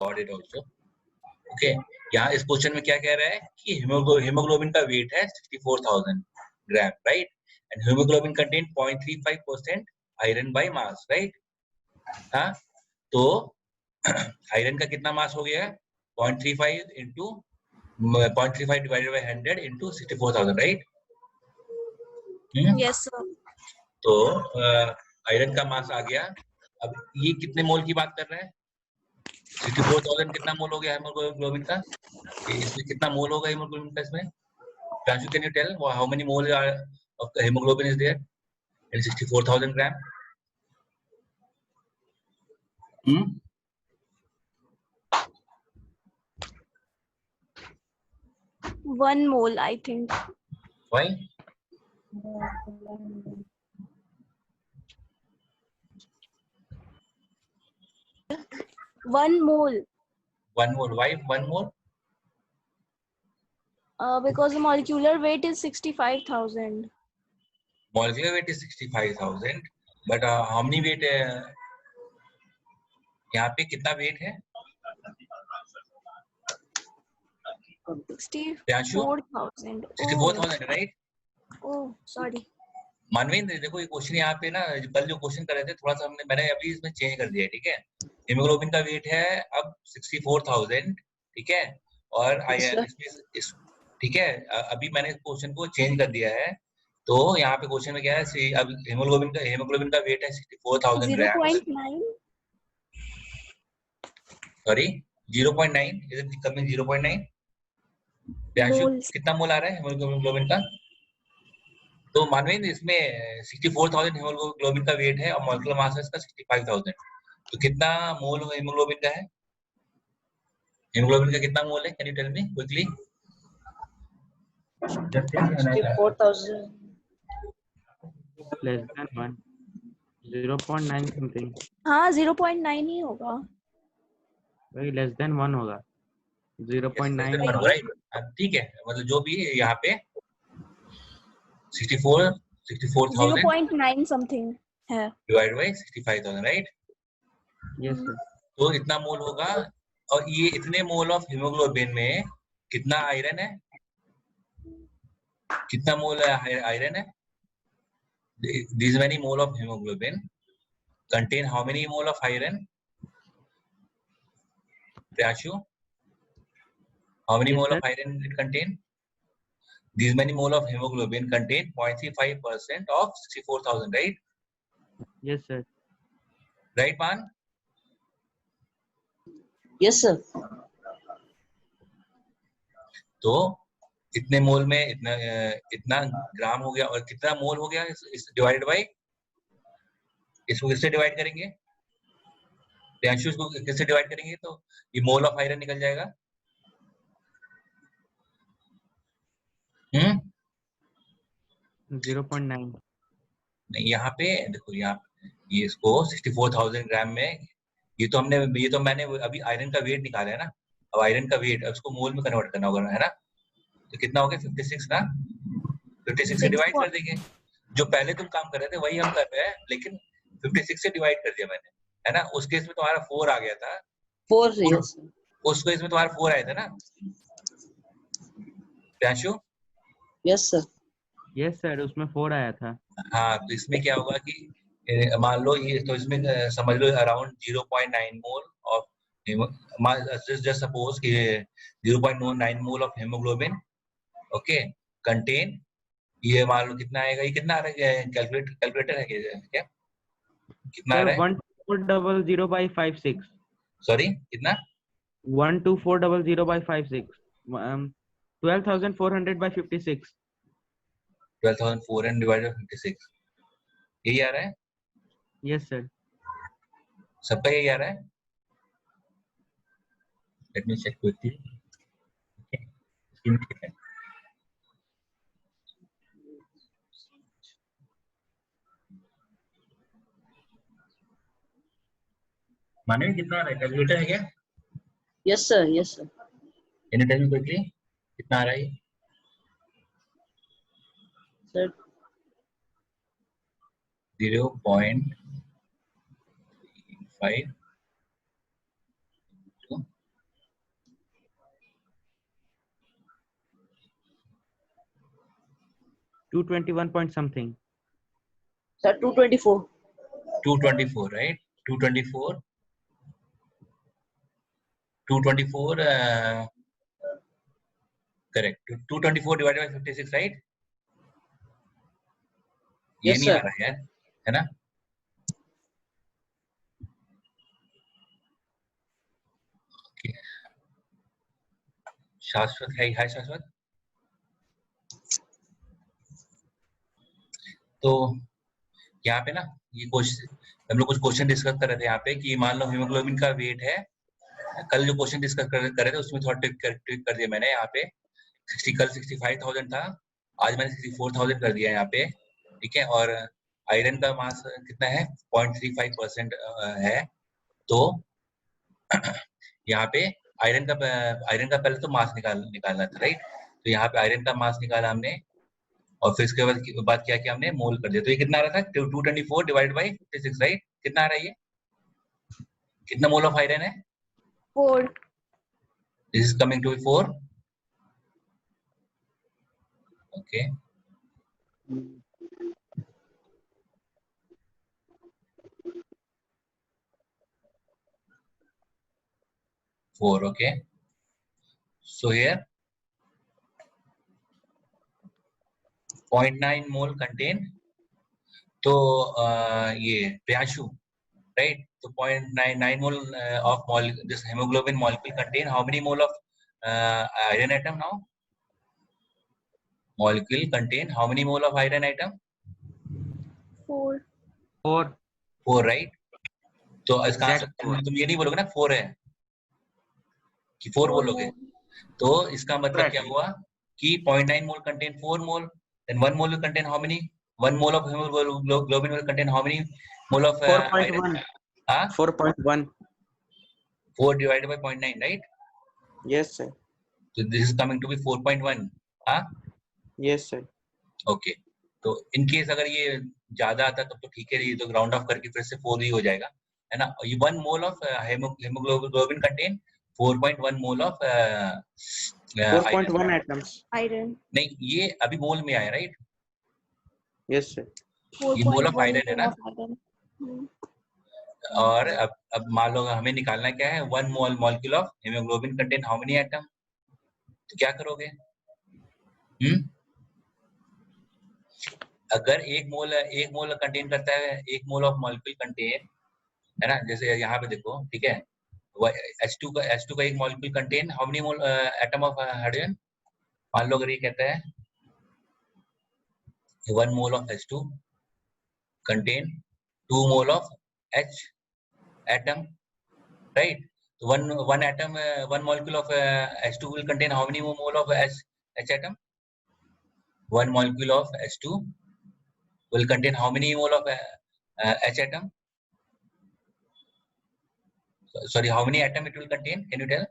got it also. Okay, यहाँ इस question में क्या कह रहा है कि हीमोग्लोबिन का वेट है 64,000 gram, right, and haemoglobin contain 0.35% iron by mass, right. हाँ, तो आयरन का कितना मास हो गया है 0.35 into 0.35 divided by 100 into 64,000, right. Yes sir. तो आयरन का मास आ गया। अब ये कितने मोल की बात कर रहे हैं, 64,000 कितना मोल हो गया हीमोग्लोबिन का, इसमें कितना मोल होगा हीमोग्लोबिन का इसमें? Pranju, can you tell how many moles of the hemoglobin is there in 64,000 gram? 1 mole, I think. Why? 1 mole. 1 mole. Why 1 mole? Because the molecular weight is 65,000. Molecular weight is 65,000, but how many weight है? यहाँ पे कितना weight है? 64,000. 64,000, right? Oh, sorry. Manvendra, देखो ये question यहाँ पे ना, कल जो क्वेश्चन कर रहे थे थोड़ा सा मैंने अभी इसमें चेंज कर दिया है, ठीक है। हीमोग्लोबिन का वेट है अब 64,000, ठीक है, और ठीक है, अभी मैंने क्वेश्चन को चेंज कर दिया है। तो यहाँ पे क्वेश्चन में क्या है, अब हीमोग्लोबिन का वेट है 64,000 ग्राम। 0.9. Sorry, 0.9, is it coming 0.9? कितना मोल आ रहा है हीमोग्लोबिन का? तो मानवेंद्र, इसमें 64,000 हीमोग्लोबिन का वेट है और मॉलिक्यूलर मास है इसका 65,000, तो कितना मोल हीमोग्लोबिन का है? हीमोग्लोबिन का कितना मोल है? Can you tell me quickly? 64,000 less than 1, 0.9 something, हाँ 0.9 ही होगा। वही less than 1 होगा, 0.9 होगा, राइट। ठीक है, मतलब जो भी है यहाँ पे 64,000 0.9 समथिंग है divide by 65,000, right. yes sir, तो इतना मोल होगा। और ये इतने मोल ऑफ हीमोग्लोबिन में कितना आयरन है? कितना मोल आयरन है? These many mole of hemoglobin contain how many mole of iron? Prashu, how many Yes, mole sir. of iron it contain? These many mole of hemoglobin contain 0.35% of 64,000, right? yes sir, Right, Man? yes sir. तो इतने मोल में इतना ग्राम हो गया, और कितना मोल हो गया इस डिवाइडेड बाय, इसको किससे डिवाइड करेंगे? प्रियांशु, इसको किससे डिवाइड करेंगे तो ये मोल ऑफ आयरन निकल जाएगा। 0.9, नहीं, यहाँ पे देखो, यहाँ ये इसको 64,000 ग्राम में, ये तो मैंने अभी आयरन का वेट निकाला है ना। अब आयरन का वेट उसको मोल में कन्वर्ट करना होगा, है ना। तो कितना हो गया 56 ना, 56 से डिवाइड कर देंगे। जो पहले तुम काम कर रहे थे वही हम कर रहे हैं, लेकिन 56 से डिवाइड कर दिया मैंने, है ना। उस केस में तुम्हारा 4 आ गया था, 4, yes sir. उस केस में तुम्हारा 4 आया था ना Priyanshu? Yes sir. yes sir, उसमें 4 आया था। हाँ, तो इसमें क्या होगा कि मान लो ये, तो इसमें समझ लो around 0.9 mole of, just suppose कि 0.9 mole of haemoglobin, okay, contain, ये मान लो कितना आएगा, ये कितना आ रहा है, कैलकुलेटर है क्या, कितना आ रहा है? 12400 by 56, सॉरी, कितना? 12400 by 56, 12,400 by 56, 12,400 डिवाइडेड बाय 56, यही आ रहा है yes sir, सबका, यही आ रहा है। Let me check quickly. माने कितना आ रहा है, कैलकुलेटर है क्या? Yes sir. Yes sir. Can you tell me quickly कितना आ रहा है? Sir, 0.5 221 point something. Sir, 224. 224, right? 224. 224. Correct. 224 divided by 56, right? ये Yes, नहीं आ sir. रहा है यार, है ना? Okay. शाश्वत है, हाय शाश्वत। तो यहाँ पे ना ये क्वेश्चन हम लोग कुछ क्वेश्चन डिस्कस कर रहे थे यहाँ पे कि मान लो हीमोग्लोबिन का वेट है, कल जो क्वेश्चन डिस्कस कर रहे थे उसमें थोड़ा ट्विक कर दिया मैंने यहाँ पे। 60 कल 65,000 था, आज मैंने 64,000 कर दिया यहाँ पे, ठीक है। और आयरन का मास कितना है, 0.35% है। तो यहाँ पे आयरन का पहले तो मास निकालना था, राइट। तो यहाँ पे आयरन का मास निकाला हमने और फिर इसके बाद क्या किया हमने, मोल कर दिया। तो ये कितना आ रहा था, 224 डिवाइड बाई 56, राइट। कितना आ रहा है ये, कितना मोल ऑफ आयरन है? 4. This is coming to 4। Okay, four. Okay, so here 0.9 mole content. तो ये प्रियांशु, राइट। तो 0.9 mole of this haemoglobin molecule content how many mole of iron atom now? Molecule contain how many mole of iron atom? 4. 4. 4, right? तो इसका answer Exact 4. तुम ये नहीं बोलोगे ना 4 है कि 4 बोलोगे। तो इसका मतलब क्या हुआ कि 0.9 mole contain 4 mole, then 1 mole will contain how many? 1 mole of hemoglobin will contain how many mole of iron? 4.1. हाँ, 4.1. 4 divided by 0.9, right? Yes, sir. So this is coming to be 4.1. हाँ, Yes, sir. ओके। तो in case अगर ये ज्यादा आता तब तो ठीक है, ये तो ग्राउंड ऑफ करके फिर से 4 ही हो जाएगा, है ना। ये 1 मोल of haemoglobin contain 4.1 mole of 4.1 atoms. Iron. नहीं, ये अभी मोल में आया, राइट। Yes, sir. ये मोल ऑफ आयरन है ना। Hmm. और अब मान लो हमें निकालना क्या है, 1 molecule of haemoglobin contain how many atom. तो क्या करोगे, अगर एक मोल कंटेन करता है, 1 मोल ऑफ मॉलिक्यूल कंटेन, है ना। जैसे यहाँ पे देखो, ठीक है, H2 का एक molecule content how many mole atom of hydrogen. मान लो अगर ये कहता है 1 mole of H2 contain 2 mole of H atom, right. तो one atom, 1 molecule of H2 will contain how many mole of H atom? 1 molecule of H2 will contain how many mole of H atom? Sorry, how many atom it will contain? Can you tell?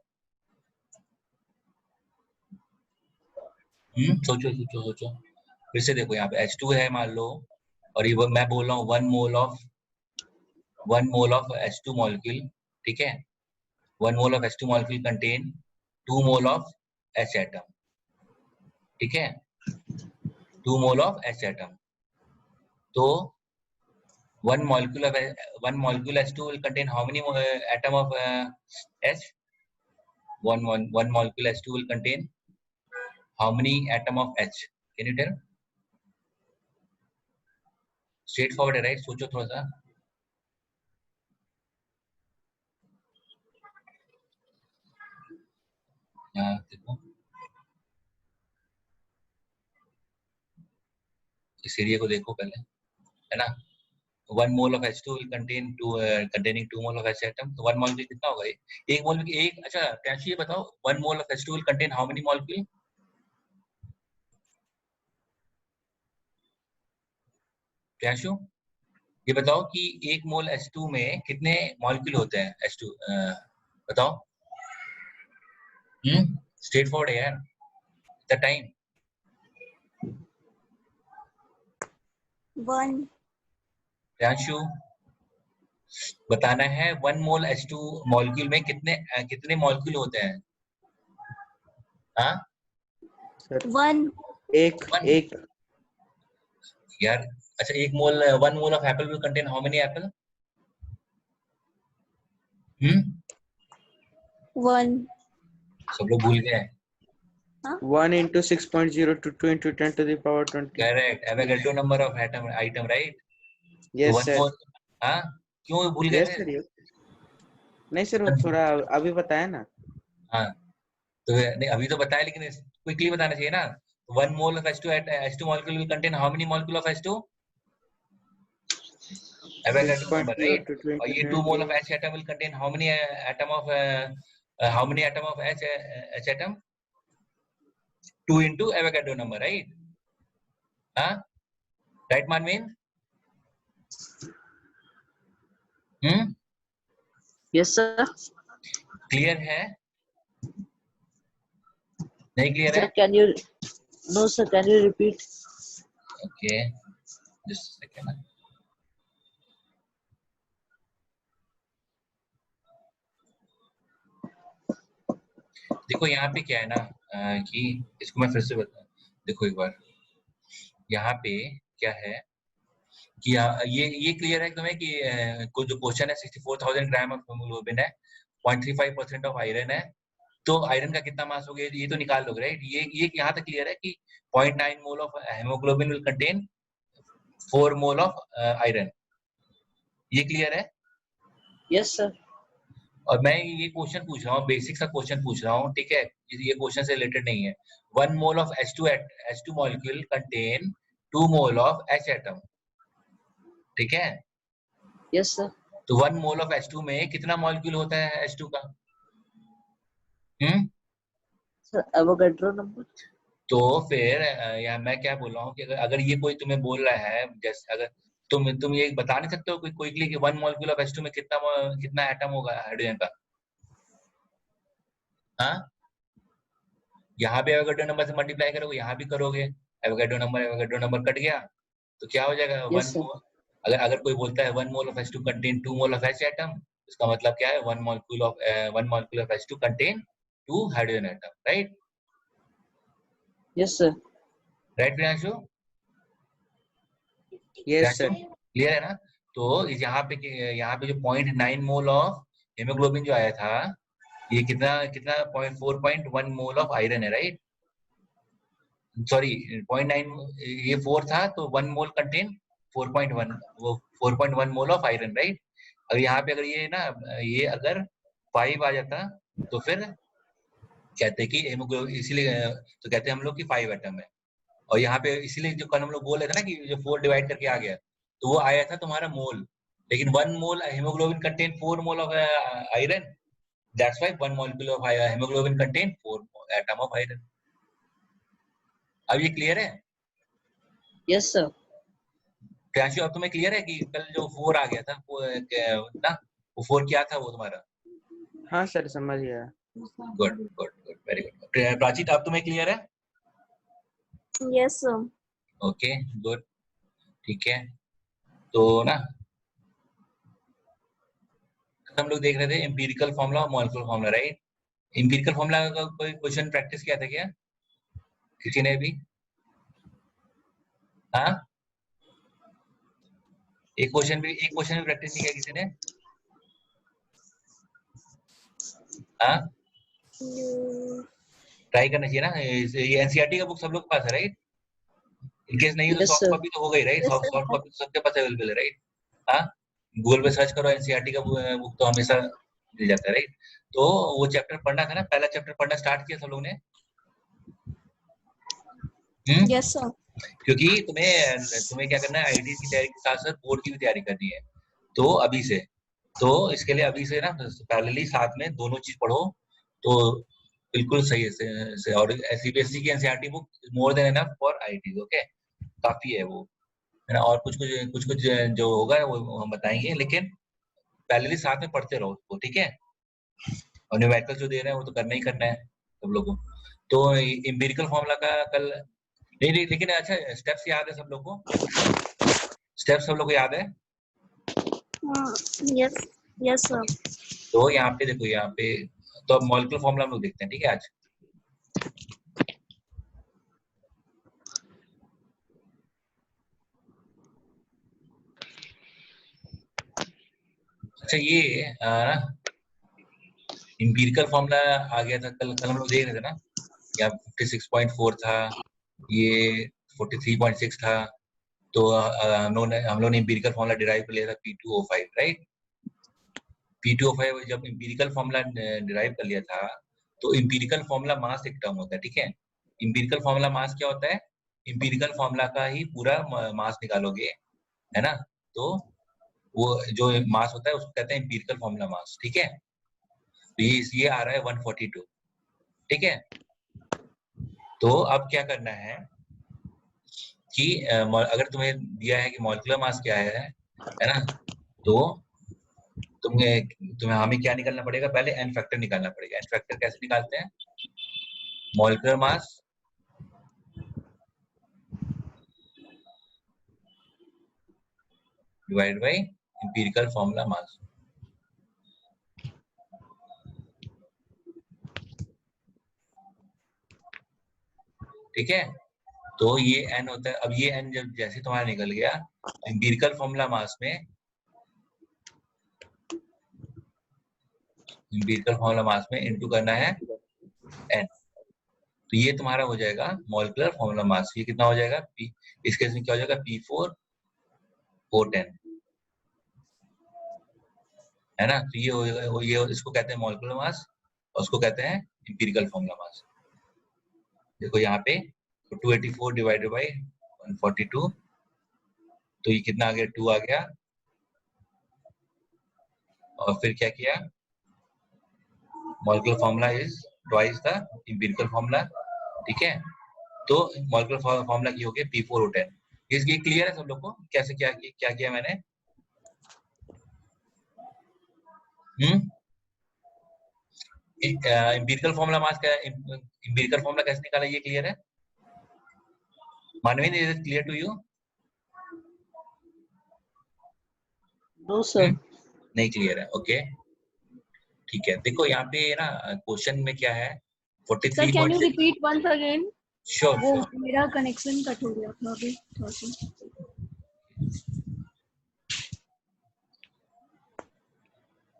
सोचो। फिर से देखो, यहाँ पे H2 है मान लो, और ये मैं बोल रहा हूँ 1 मोल ऑफ H2 molecule, ठीक है। 1 mole of H2 molecule contain 2 mole of H atom, ठीक है, 2 mole of H atom. तो 1 molecule H2 will contain how many atom of H? One molecule H2 will contain how many atom of H? Can you tell? Straightforward है, right? सोचो थोड़ा सा। देखो इस area को देखो पहले, है ना। 1 mole of H2 will contain containing 2 mole of H atom. तो 1 molecule कितना होगा? एक मोल में एक। अच्छा प्रियांशु ये बताओ, 1 mole of H2 will contain how many molecule? Priyanshu ये बताओ कि 1 मोल H2 में कितने मॉलिक्यूल होते हैं H2, बताओ। स्ट्रेट फॉरवर्ड है यार, द टाइम। 1. प्रियांशु बताना है 1 मोल H2 मॉलिक्यूल में कितने मॉलिक्यूल होते हैं? हाँ, 1. एक। यार अच्छा, 1 mole of Apple will contain how many Apple? 1. सब लोग भूल गए। 1 into 6.02 into 10 to the power 20. Correct, Avogadro number of item right. Yes, one sir. मोल, हाँ क्यों भूल गए Yes, थे? sir. Yes. नहीं सर, वो थोड़ा अभी बताया ना। हाँ तो नहीं अभी तो बताया, लेकिन क्विकली बताना चाहिए ना। 1 mole of H2 molecule will contain how many molecule of H2? Avogadro number 6.0 right. to 20 और ये 2 mole of H atom will contain how many atom of H atom? 2 into Avogadro number, right? हाँ right Manveen? Yes, sir. Clear है? नहीं clear है? Sir, can you? No, sir. Can you repeat? Okay just second. देखो यहाँ पे क्या है ना कि इसको मैं फिर से बता, देखो एक बार यहाँ पे क्या है कि ये क्लियर है तुम्हें कि कुछ जो क्वेश्चन है 64,000 ग्राम ऑफ हीमोग्लोबिन है, 0.35% ऑफ आयरन है, तो आयरन का कितना मास हो गया ये तो निकाल लोगे राइट। ये यहाँ तक क्लियर है कि 0.9 mole of haemoglobin will contain 4 mole of iron, ये क्लियर है? Yes, sir. और मैं ये क्वेश्चन पूछ रहा हूँ, बेसिक सा क्वेश्चन पूछ रहा हूँ, ठीक है, ये क्वेश्चन से रिलेटेड नहीं है। 1 mole of H2 molecule contain 2 mole of H atom, ठीक है। Yes, sir. तो 1 मोल ऑफ H2 में कितना मॉलिक्यूल होता है H2 का? Sir, Avogadro number. तो फिर यहाँ मैं क्या बोल रहा हूँ कि अगर ये कोई तुम्हें बोल रहा है, जैसे अगर तुम ये बता नहीं सकते हो क्विकली कि 1 मॉलिक्यूल ऑफ H2 में कितना एटम होगा हाइड्रोजन का? हाँ यहाँ भी एवोगाड्रो नंबर से मल्टीप्लाई करोगे, यहाँ भी करोगे, एवोगाड्रो नंबर कट गया तो क्या हो जाएगा? Yes, sir. अगर कोई बोलता है 1 mole of H2 contain 2 mole of H atom, इसका मतलब क्या है? 1 molecule of H2 contain 2 hydrogen atom, right? Yes, sir. Right Priyanshu? Yes, sir. Clear है ना? तो यहाँ पे जो 0.9 मोल ऑफ हेमोग्लोबिन जो आया था, ये कितना 4.1 मोल ऑफ आयरन है, राइट? सॉरी 0.9, ये 4 था तो 1 मोल कंटेन 4.1, वो 4.1 मोल ऑफ आयरन, राइट? अगर यहाँ पे अगर ये अगर 5 आ जाता तो फिर कहते हैं कि हेमोग्लोबिन, इसीलिए तो कहते हैं हम लोग कि 5 एटम है। और यहाँ पे इसीलिए जो कल हम लोग बोल रहे थे ना कि जो 4 डिवाइड करके आ गया, तो वो आया था तुम्हारा मोल, लेकिन 1 mole haemoglobin contain 4 mole of iron, that's why 1 molecule of haemoglobin contain 4 atom of iron. अब ये क्लियर है? Yes, sir. प्रियांशु अब तुम्हें क्लियर है कि कल जो 4 आ गया था वो 4 क्या था वो तुम्हारा? हाँ सर, समझ गया। Good good good, very good. Prachi अब तुम्हें क्लियर है? Yes, sir. ओके गुड, ठीक है। तो ना हम लोग देख रहे थे एम्पिरिकल फॉर्मूला और molecular formula, right? Empirical formula का कोई क्वेश्चन प्रैक्टिस किया था क्या किसी ने भी? हाँ एक क्वेश्चन भी प्रैक्टिस नहीं किया किसी ने? हाँ ट्राई करना चाहिए ना, ये एनसीईआरटी का बुक सब लोग के पास है, राइट? इनकेस नहीं है तो Yes, सॉफ्ट sir. कॉपी तो हो गई, right? Yes, soft sir. Copy तो सबके पास अवेलेबल है, राइट? हाँ गूगल पे सर्च करो, एनसीईआरटी का बुक तो हमेशा मिल जाता है, राइट? तो वो चैप्टर पढ़ना था ना, पहला चैप्टर पढ़ना स्टार्ट किया सब लोग ने? Yes, sir. क्योंकि तुम्हें क्या करना है, आईटी की तैयारी के साथ साथ बोर्ड की भी तैयारी करनी है, तो अभी से, तो इसके लिए अभी से ना पैरेलली साथ में दोनों चीज पढ़ो तो बिल्कुल सही है। और सीबीएसई की NCERT book more than enough for IT, okay, काफी है वो, है ना? और कुछ जो होगा वो हम बताएंगे, लेकिन पैरेलली साथ में पढ़ते रहो उसको, ठीक है? और न्यूमेरिकल जो दे रहे हैं वो तो करना ही करना है सब लोगों को। तो एम्पिरिकल फॉर्मूला का कल नहीं, लेकिन अच्छा स्टेप्स याद है सब लोग को? स्टेप्स सब लोग को याद है? Yes. Yes, sir. तो यहाँ पे देखो, यहाँ पे तो अब मॉलिक्यूलर फॉर्मूला हम लोग देखते हैं, ठीक है? आज अच्छा ये इंपीरिकल फॉर्मूला आ गया था, कल हम लोग देख रहे थे ना, या 56.4 था, ये 43.6 था, तो हम लोग ने इंपीरिकल फॉर्मूला डिराइव कर लिया था P2O5, राइट? P2O5 जब इंपीरिकल फॉर्मूला डिराइव कर लिया था, तो इंपीरिकल फॉर्मूला मास एक टर्म होता है, ठीक है? इंपीरिकल फॉर्मूला मास क्या होता है? इंपीरिकल फॉर्मूला का ही पूरा मास निकालोगे, है ना? तो वो जो मास होता है उसको कहते हैं इंपीरिकल फॉर्मूला मास, ठीक है? तो ये आ रहा है 142, ठीक है? तो अब क्या करना है कि अगर तुम्हें दिया है कि मॉलिक्यूलर मास क्या है ना? तो तुम्हें हमें क्या निकालना पड़ेगा? पहले एन फैक्टर निकालना पड़ेगा। एन फैक्टर कैसे निकालते हैं? Molecular mass divide by empirical formula mass. ठीक है, तो ये एन होता है। अब ये एन जब जैसे तुम्हारा निकल गया, इंपीरिकल फॉर्मूला मास में इनटू करना है एन, तो ये तुम्हारा हो जाएगा मॉलिक्यूलर फॉर्मूला मास। ये कितना हो जाएगा? पी, इस केस में क्या हो जाएगा? P4O10, है ना? तो ये इसको कहते हैं मॉलिक्यूलर मास और उसको कहते हैं इंपीरिकल फॉर्मूला मास। देखो यहाँ पे 284 डिवाइडेड बाई 142, तो ये कितना आ गया? 2 आ गया। और फिर क्या किया? Molecular formula is twice the empirical formula, ठीक है? तो मॉलिक्यूलर फॉर्मूला की हो गया P4O10। ये क्लियर है सब लोग को कैसे क्या किया मैंने? इंपीरिकल फॉर्मूला मास का इंपीरिकल फॉर्मूला कैसे निकाला, ये क्लियर है? Manveen, is it clear to you? No sir. नहीं क्लियर है, ओके ठीक है। देखो यहाँ पे ना क्वेश्चन में क्या है, Sir, can you 43.6। repeat once again? Sure वो श्योर। मेरा कनेक्शन कट हो गया था अभी थोड़ा सा।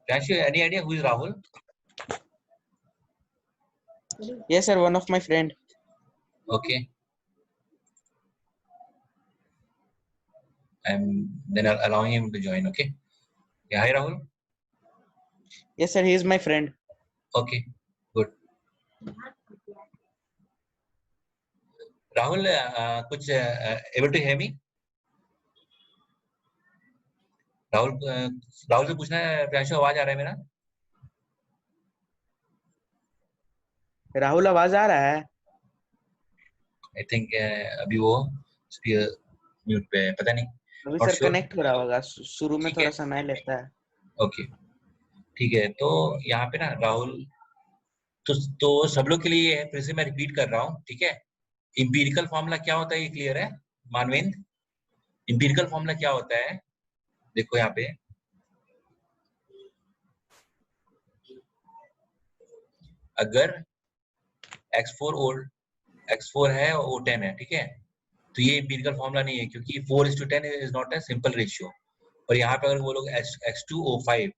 Any idea who is Rahul? Yes, sir. One of my friend. Okay. I'm then allowing him to join. Okay. Yeah, hi Rahul. Yes, sir. He is my friend. Okay, good. Rahul, कुछ able to hear me? Rahul से पूछना है। प्रियांशु, आवाज आ रहा है मेरा? राहुल आवाज आ रहा है? आई थिंक अभी वो म्यूट पे है, पता नहीं। अभी Not सर sure. कनेक्ट हो रहा होगा, शुरू में ठीक थोड़ा है, समय लेता है। ओके ठीक है। तो यहाँ पे ना राहुल, तो सब लोग के लिए ये है, फिर से मैं रिपीट कर रहा हूँ, ठीक है? इंपीरिकल फॉर्मूला क्या होता है ये क्लियर है मानविंद? इंपीरिकल फॉर्मूला क्या होता है? देखो यहाँ पे अगर x4 है और O10 है, ठीक है? तो ये इंपीरिकल फॉर्मूला नहीं है, क्योंकि 4:10 is not a simple ratio. और यहाँ पे अगर वो लोग X2O5,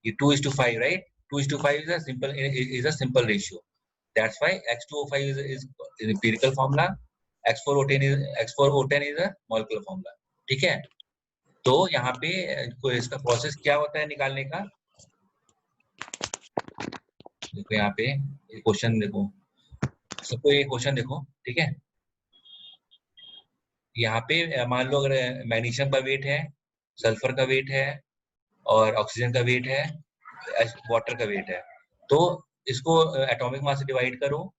ये 2:5, right? 2:5 is a simple ratio. That's why X2O5 is empirical formula. X4O10 is a molecular formula. ठीक है? तो यहाँ पे कोई इसका प्रोसेस क्या होता है निकालने का? देखो यहाँ पे क्वेश्चन देखो, सबको ये क्वेश्चन देखो, ठीक है? यहाँ पे मान लो अगर मैग्नीशियम का वेट है, सल्फर का वेट है और ऑक्सीजन का वेट है, वाटर का वेट है, तो इसको एटॉमिक मास से डिवाइड करो,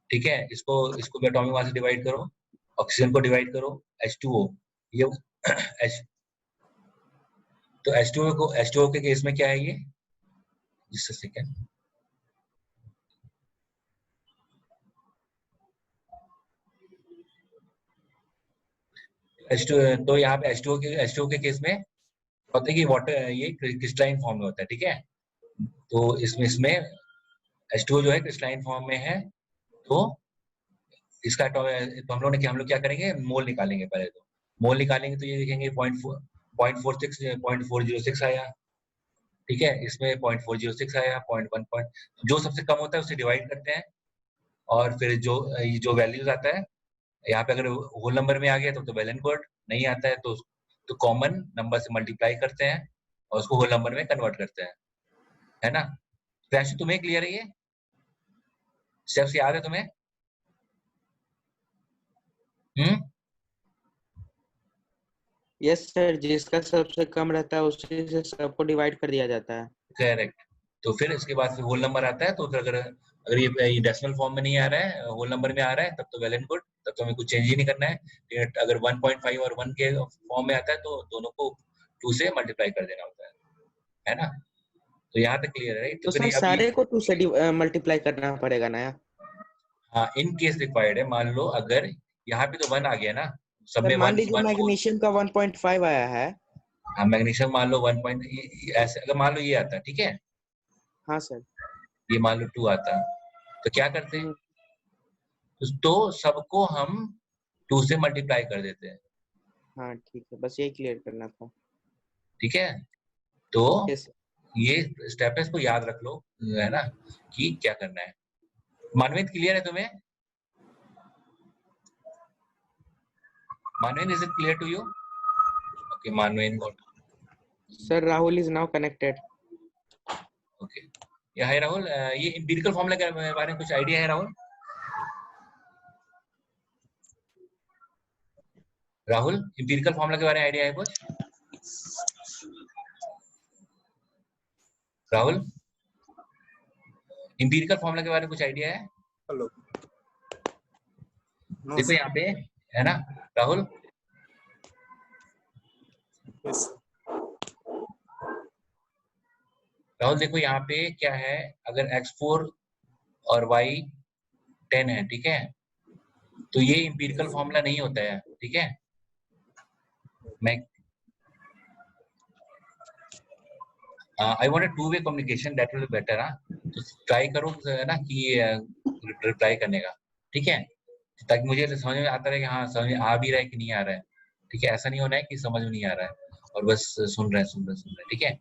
ठीक है? इसको भी एटॉमिक मास से डिवाइड करो, ऑक्सीजन को डिवाइड करो, H2O, ये H, तो H2O के केस में क्या है ये? जस्ट अ सेकंड, तो यहाँ पे H2O के केस में होता है कि वाटर ये क्रिस्टलाइन फॉर्म में होता है, ठीक है? तो इसमें H2O जो है क्रिस्टलाइन फॉर्म में है, तो इसका तो हम लोग क्या करेंगे? मोल निकालेंगे पहले। तो मोल निकालेंगे तो ये देखेंगे 0.406 आया, ठीक है, इसमें 0.406 आया, 0.1 जो सबसे कम होता है उससे डिवाइड करते हैं, और फिर जो वैल्यूज आता है यहाँ पे, अगर होल नंबर में आ गया तो वेल एंड गुड, नहीं आता है तो कॉमन नंबर से मल्टीप्लाई करते हैं और उसको होल नंबर में कन्वर्ट करते हैं, है ना। प्रियांशु तुम्हें क्लियर है ये स्टेप्स, याद है तुम्हें? यस सर, जिसका सबसे कम रहता है उसी से सबको डिवाइड कर दिया जाता है। करेक्ट। तो फिर इसके बाद फिर होल नंबर आता है, तो फिर अगर ये डेसिमल फॉर्म में नहीं आ रहा है, होल नंबर में आ रहा है, तब तो वेल एंड गुड, तब तो हमें कुछ चेंज ही नहीं करना है। अगर 1.5 और 1 के फॉर्म में आता है तो दोनों को 2 से मल्टीप्लाई कर देना होता है ना। तो यहाँ तक क्लियर है, राइट? तो सर सारे को 2 से मल्टीप्लाई करना पड़ेगा ना? हाँ, इन केस रिक्वायर्ड है। मान लो अगर यहाँ पे तो 1 आ गया ना, सब में मान 1 लीजिए मैग्नीशियम का 1.5 आया है। हाँ, मैग्नीशियम मान लो 1 पॉइंट ऐसे, अगर मान लो ये आता है, ठीक है, हाँ सर, ये मान लो 2 आता है, तो क्या करते हैं, तो सबको हम 2 से मल्टीप्लाई कर देते हैं। हाँ ठीक है, बस यही क्लियर करना था। ठीक है, तो yes, ये स्टेप है, इसको याद रख लो, है ना, कि क्या करना है। मानवीन क्लियर है तुम्हें? Manveen, is it clear to you? Okay, Manveen got. Sir Rahul is now connected. Okay, yeah है राहुल, ये एम्पिरिकल फॉर्मूला के बारे में कुछ आइडिया है राहुल? राहुल, एम्पिरिकल फॉर्मूला के बारे में आइडिया है कुछ? राहुल, एम्पिरिकल फॉर्मूला के बारे में कुछ आइडिया है? हेलो, देखो यहाँ पे, है ना राहुल, यस राहुल देखो यहाँ पे क्या है, अगर x4 और y 10 है, ठीक है, तो ये एम्पिरिकल फॉर्मूला नहीं होता है, ठीक है। मैं I want a two way communication, that will be better. तो ट्राई करो ना कि रिप्लाई करने का, ठीक है, ताकि मुझे समझ में आता रहे कि हाँ समझ में आ भी रहा है कि नहीं आ रहा है, ठीक है। ऐसा नहीं होना है कि समझ में नहीं आ रहा है और बस सुन रहे हैं, ठीक है।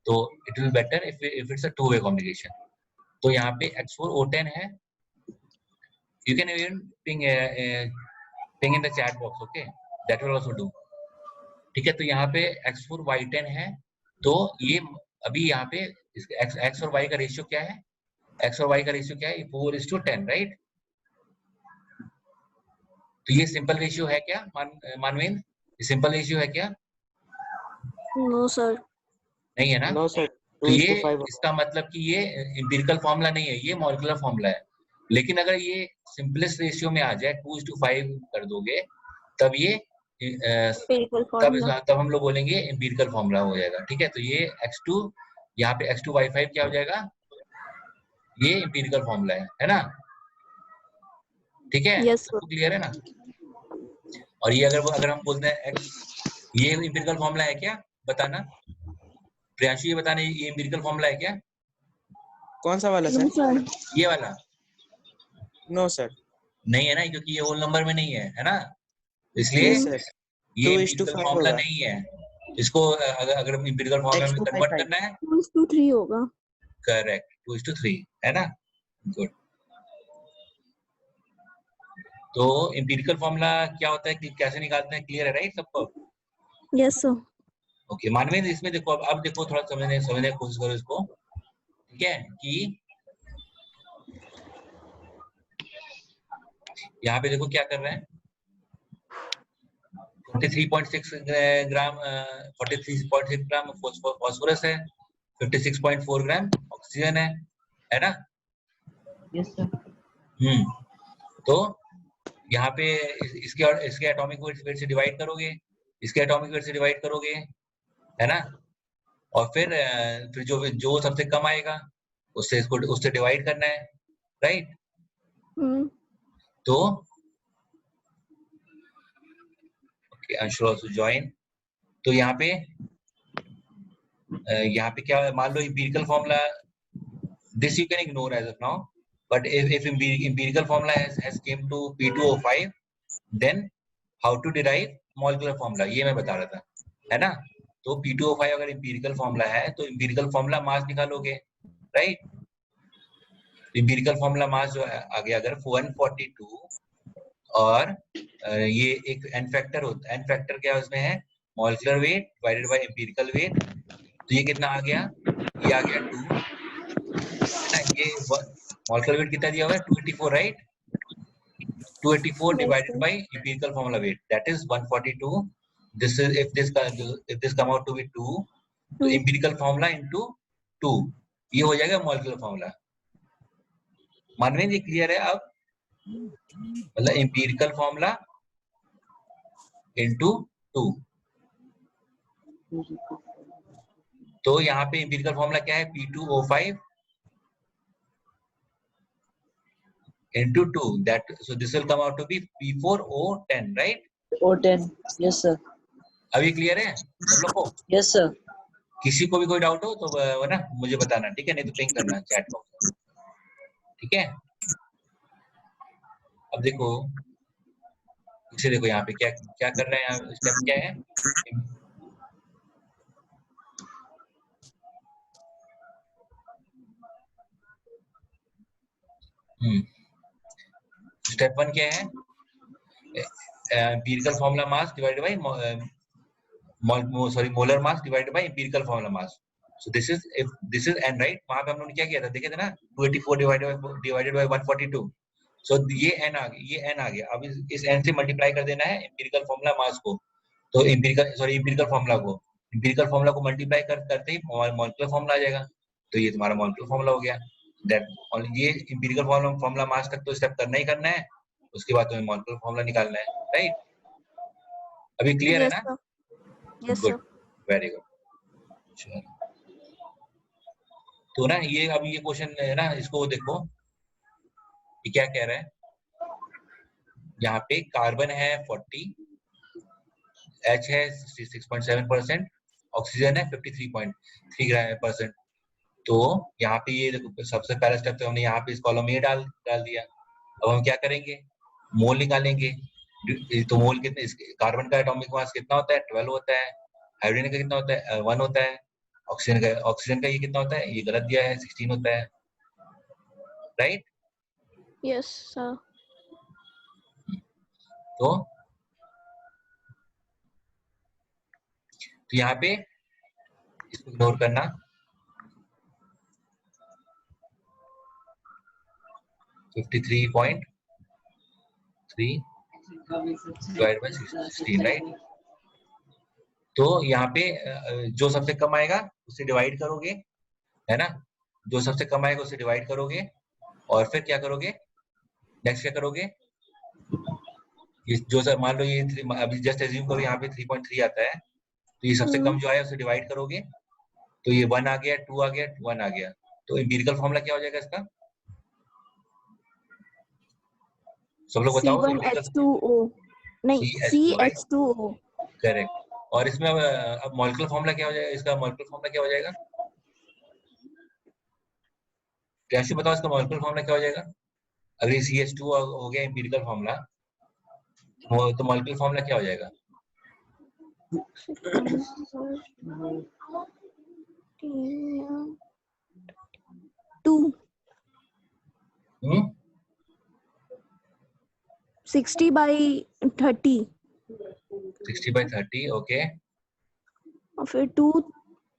तो it will better if it's a two way communication. तो यहाँ पे x4 O10 है, you can even ping in the chat box, okay, that will also do, ठीक है। तो यहाँ पे x4 y10 है, तो ये अभी यहाँ पे x और y का रेशियो क्या है, x और y का रेशियो क्या है, 4:10, राइट। तो ये सिंपल रेशियो है क्या मानवेन, ये सिंपल रेशियो है क्या? No sir. नहीं है ना। नो सर, तो ये इसका मतलब कि ये एम्पिरिकल फॉर्मूला नहीं है, ये मॉलिक्यूलर फॉर्मूला है। लेकिन अगर ये सिंपलेस्ट रेशियो में आ जाए, 2:5 कर दोगे, तब ये तब हम लोग बोलेंगे एम्पिरिकल फॉर्मूला हो जाएगा, ठीक है। तो ये x2, यहाँ पे x2 y5 क्या हो जाएगा, ये एम्पिरिकल फॉर्मूला है ना, ठीक है। Yes sir. क्लियर है ना। और ये अगर हम बोलते हैं x, ये एम्पिरिकल फॉर्मूला है क्या, बताना प्रियांशु, ये बताना ये एम्पिरिकल फॉर्मूला है क्या? कौन सा वाला सर? ये वाला नो सर, नहीं है ना, क्योंकि ये होल नंबर में नहीं है ना, इसलिए ये एम्पिरिकल फॉर्मूला नहीं है। इसको अगर एम्पिरिकल फॉर्मूला में कन्वर्ट करना है 2:3 होगा। करेक्ट, 2:3 है ना, गुड। तो एम्पिरिकल फॉर्मूला क्या होता है कि कैसे निकालते हैं, क्लियर है राइट सबको? Yes sir. ओके मानवीन, इसमें देखो, अब देखो थोड़ा समझने की कोशिश करो इसको, ठीक है, कि यहाँ पे देखो क्या कर रहे हैं, 43.6 ग्राम 43.6 ग्राम फॉस्फोरस है, 56.4 ग्राम ऑक्सीजन है ना। Yes sir. तो यहाँ पे इसके एटॉमिक वेट से डिवाइड करोगे, इसके एटॉमिक वेट से डिवाइड करोगे, है ना, और फिर जो सबसे कम आएगा उससे डिवाइड करना है, राइट। तो अंशुल ज्वाइन। तो यहाँ पे क्या मान लो empirical formula, this you can ignore as of now, but if empirical formula has came to P2O5, then how to derive molecular formula, ये मैं बता रहा था, है ना। तो P2O5 अगर एम्पिरिकल फॉर्मूला है तो एम्पिरिकल फॉर्मूला मास निकालोगे, राइट? एम्पिरिकल फॉर्मूला मास जो है आ गया अगर 142 और ये एक एन फैक्टर होता है, एन फैक्टर क्या उसमें है, molecular weight divided by empirical weight, तो ये कितना आ गया, ये आ गया 2 है ना, ये मॉलिक्यूलर वेट कितना दिया हुआ है 284, right? 284 Yes, divided sir. by empirical formula weight, that is 142. This is if this come out to be 2, तो Two. empirical formula into 2, ये हो जाएगा molecular formula। मानवेंद्र ये क्लियर है अब? मतलब empirical formula into 2, तो यहाँ पे empirical formula क्या है, P2O5 into 2, that so this will come out to be P4O10, right? O10, yes sir, अभी क्लियर है सब लोग को? yes sir, किसी को भी कोई डाउट हो तो वो ना मुझे बताना, ठीक है? नहीं तो पिंग करना चैट बॉक्स में, ठीक है? अब देखो इसे, देखो यहाँ पे क्या क्या कर रहे हैं, स्टेप क्या है, स्टेप 1 क्या है, empirical formula mass divided by molar mass divided by empirical formula mass, so this is if this is an, right? वहां पे हम लोगों ने क्या किया था, देखे थे ना, 284 डिवाइडेड बाय 142, सो ये एन आ गया, ये एन आ गया। अब इस एन से मल्टीप्लाई कर देना है एम्पिरिकल फॉर्मूला मास को, तो एम्पिरिकल फॉर्मूला को मल्टीप्लाई करते ही मॉलिक्यूलर फॉर्मूला आ जाएगा, तो ये तुम्हारा मॉलिक्यूलर फॉर्मूला हो गया। दैट और ये एम्पिरिकल फॉर्मूला मास तक तो स्टेप करना ही करना है, उसके बाद तुम्हें मॉलिक्यूलर फॉर्मूला निकालना है, राइट? अभी क्लियर है Yes, ना? sir. Yes, good, sir. Very good. तो ना ये अभी ये क्वेश्चन है ना, इसको देखो ये क्या कह रहा है, यहाँ पे कार्बन है 40, H है 66.7%, ऑक्सीजन है 53.3%। तो यहाँ पे ये देखो सबसे पहला स्टेप तो हमने यहाँ पे इस कॉलम में डाल दिया। अब हम क्या करेंगे, मोल निकालेंगे। तो मोल कितने, कार्बन का एटॉमिक मास कितना होता है, 12 होता है। हाइड्रोजन का कितना होता है, 1 होता है। ऑक्सीजन का ये कितना होता है, ये गलत दिया है, 16 होता है, राइट? Yes, sir. तो यहाँ पे इसको इग्नोर करना, 53.3 डिवाइड बाय 16, राइट? तो यहाँ पे जो सबसे कम आएगा उससे डिवाइड करोगे, है ना? जो सबसे कम आएगा उससे डिवाइड करोगे और फिर क्या करोगे, नेक्स्ट क्या करोगे, ये जो सर मान लो ये अभी जस्ट एज्यूम करो यहाँ पे 3.3 आता है, तो ये सबसे कम जो आया उससे डिवाइड करोगे, तो ये 1 आ गया, 2 आ गया, 1 आ गया। तो एम्पिरिकल फॉर्मूला क्या हो जाएगा इसका, सब लोग बताओ। C1H2O. नहीं, CH2O. करेक्ट। और इसमें अब मॉलिक्यूलर फॉर्मूला क्या हो जाएगा, इसका मॉलिक्यूलर फॉर्मूला क्या हो जाएगा, कैसे बताओ इसका मॉलिक्यूलर फॉर्मूला क्या हो जाएगा? अगर ये CH2 हो गया एम्पिरिकल फॉर्मूला, तो मॉलिक्यूलर फॉर्मूला क्या हो जाएगा? 2. 60 by 30. 60 by 30, okay. और फिर 2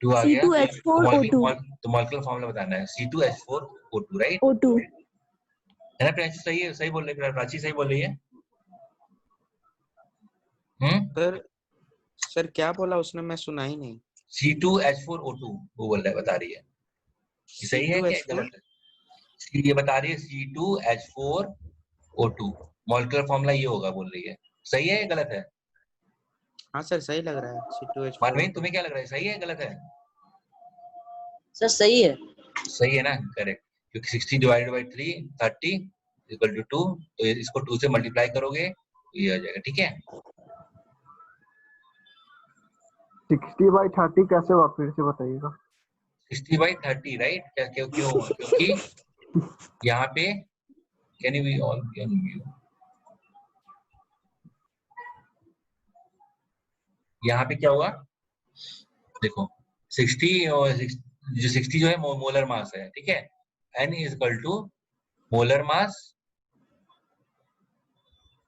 आ गया, C2H4O2. तो मॉलिक्यूलर फॉर्मूला बताना है, C2H4O2, राइट? O2. है ना प्रियांशु? सही है, सही बोल रही है प्राची, सही बोल रही है। सर क्या बोला उसने, मैं सुना ही नहीं। C2H4O2 वो बोल रहा है, बता रही है, सही है क्या गलत है? ये बता रही है C2H4O2 मॉलिक्यूलर फॉर्मूला ये होगा बोल रही है, सही है या गलत है? हाँ सर सही लग रहा है, C2H4। मानवीन तुम्हें क्या लग रहा है, सही है गलत है? सर सही है, सही है ना, करेक्ट। क्योंकि 60 डिवाइडेड बाय 3 30 इक्वल टू 2, तो इसको 2 से मल्टीप्लाई करोगे तो ये आ जाएगा, ठीक है? 60 by 30 कैसे हुआ, फिर से बताइएगा। 60 by 30, राइट? क्यों? क्योंकि यहाँ पे can you be all can you, यहाँ पे क्या हुआ, देखो 60 और जो 60 जो है मोलर मास है, ठीक है। N is equal to molar mass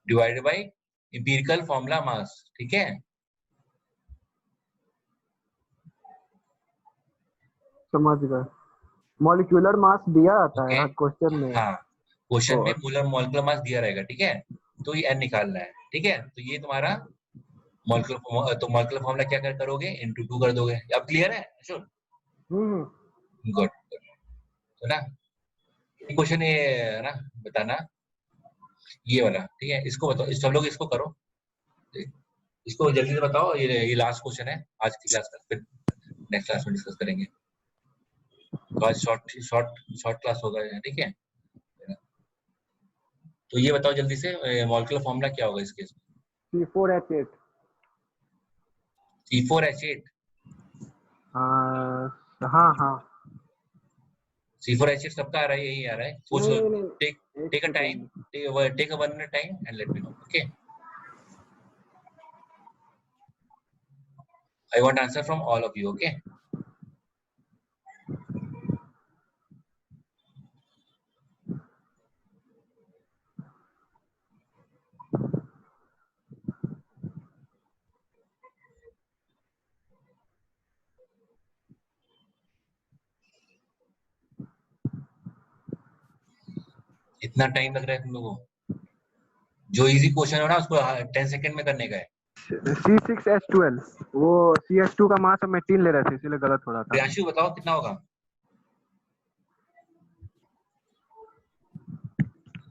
divided by empirical formula mass, ठीक है। समझ गए। मॉलिक्यूलर मास दिया आता ओके है हर क्वेश्चन में। हाँ, क्वेश्चन में और मॉलिक्यूलर मास दिया रहेगा, ठीक है। तो ये N निकालना है, ठीक है। तो ये तुम्हारा मॉलिक्यूलर, तो मॉलिक्यूलर फॉर्मूला क्या करोगे, इनटू 2 कर दोगे। अब क्लियर है? Sure, good. तो ना ये क्वेश्चन ये है ना, बताना ये वाला, ठीक है। इसको बताओ, सब लोग इसको करो, इसको जल्दी से बताओ। ये लास्ट क्वेश्चन है आज की क्लास का, फिर नेक्स्ट क्लास में डिस्कस करेंगे। तो आज शॉर्ट शॉर्ट शॉर्ट क्लास होगा, ठीक है। तो ये बताओ जल्दी से, मॉलिक्यूलर फॉर्मूला क्या होगा इस केस में? C4H8। C4H8। हाँ हाँ। C4H8 सबका आ रहा है, यही आ रहा है। सोच लो, नहीं, take a time, take a 1 minute time and let me know, okay. I want answer from all of you, okay. इतना टाइम लग रहा है तुम लोगों को? जो इजी क्वेश्चन हो ना उसको 10 सेकंड में करने का है। C6H12, वो CH2 का मास हम 18 ले रहे थे, इसलिए गलत हो रहा था। प्रियांशु बताओ कितना होगा?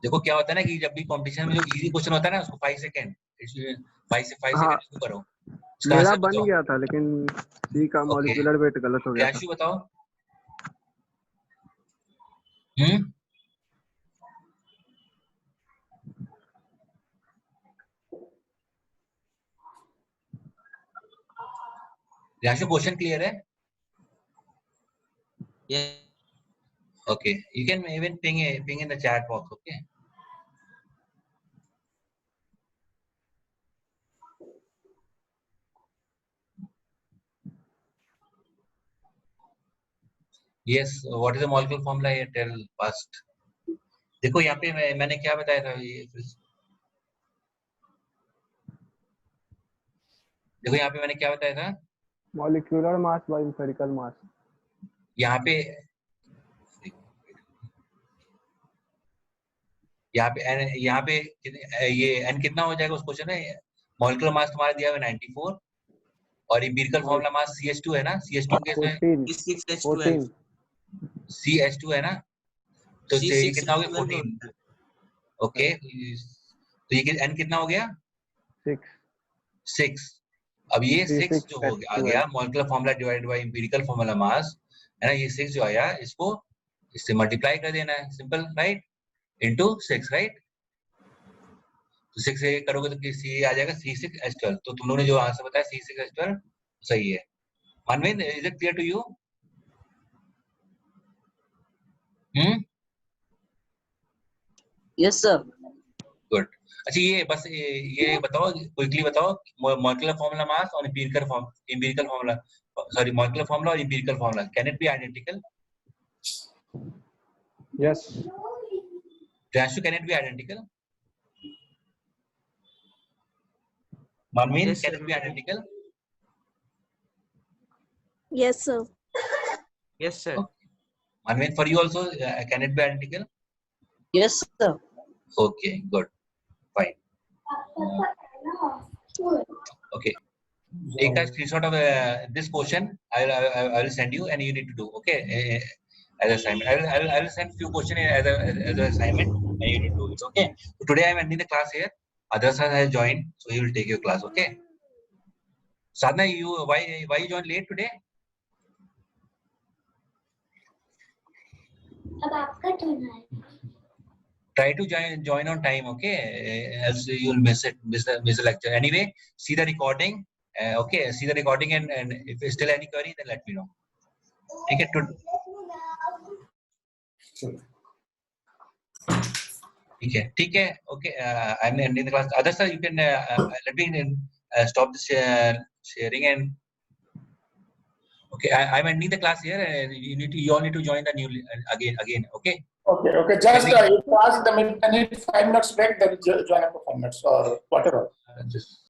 देखो क्या होता है ना कि जब भी कंपटीशन में जो इजी क्वेश्चन होता है ना उसको 5 सेकंड, 5 हाँ, सेकंड इसको करो। इसका मेरा आंसर बन बताओ। गया था, लेकिन C का ओके, मॉलिक्यूलर वेट गलत हो गया था। प्रियांशु बताओ। हम्म, प्रियांशु क्वेश्चन क्लियर है? Yes. Okay, you can even ping in the chat box, okay? Yes, what is the molecular formula here? Tell first. देखो यहाँ पे मैंने क्या बताया था ये, देखो यहाँ पे मैंने क्या बताया था, मॉलिक्यूलर मास बाय एम्पिरिकल मास। यहाँ पे ये n कितना हो जाएगा उस क्वेश्चन में? मॉलिक्यूलर मास तुम्हारा दिया हुआ है 94 और एम्पिरिकल फॉर्मूला मास CH2 है ना, CH2 केस में 14 CH2 है ना, तो ये कितना हो गया? 14। ओके, तो ये n कितना हो गया? 6 6। अब ये 6 जो हो आ C6H12। गया molecular formula divided by empirical formula मास, है ना। ये 6 जो आया इसको इससे मल्टीप्लाई कर देना है, सिंपल, राइट, इनटू 6, राइट। तो 6 से करोगे तो ये आ जाएगा C6H12। तो तुम लोगों ने जो आंसर बताया C6H12 सही है। Manveen, is it clear to you? Yes, sir. Good. अच्छा ये बस ये बताओ, क्विकली बताओ, मॉलिक्यूलर फॉर्मूला मास और empirical formula, sorry, molecular formula और empirical formula, can it be identical? Yes. Priyanshu, can it be identical? Manveen, Yes, can sir. it be identical? Yes, sir. Yes, sir. Okay. Manveen, for you also, can it be identical? Yes, sir. Okay, good, fine. Okay. Take a screenshot of this question. I will send you, and you need to do. Okay, as assignment. I will send few question as an assignment, and you need to do it. Okay. So today I am ending the class here. Adarsh has joined, so he will take your class. Okay. Sadhna, why you joined late today? अब आपका turn है। Try to join on time, okay? Else you'll miss the lecture. Anyway, see the recording. Okay, see the recording, and if there's still any query, then let me know. Okay, ठीक है. Okay, I'm ending the class. Others, sir, you can let me stop the sharing and Okay, I'm ending the class here. You all need to join the new again. Okay. Okay. Just you pass the minute 5 minutes break, then join up for 5 minutes or whatever. Just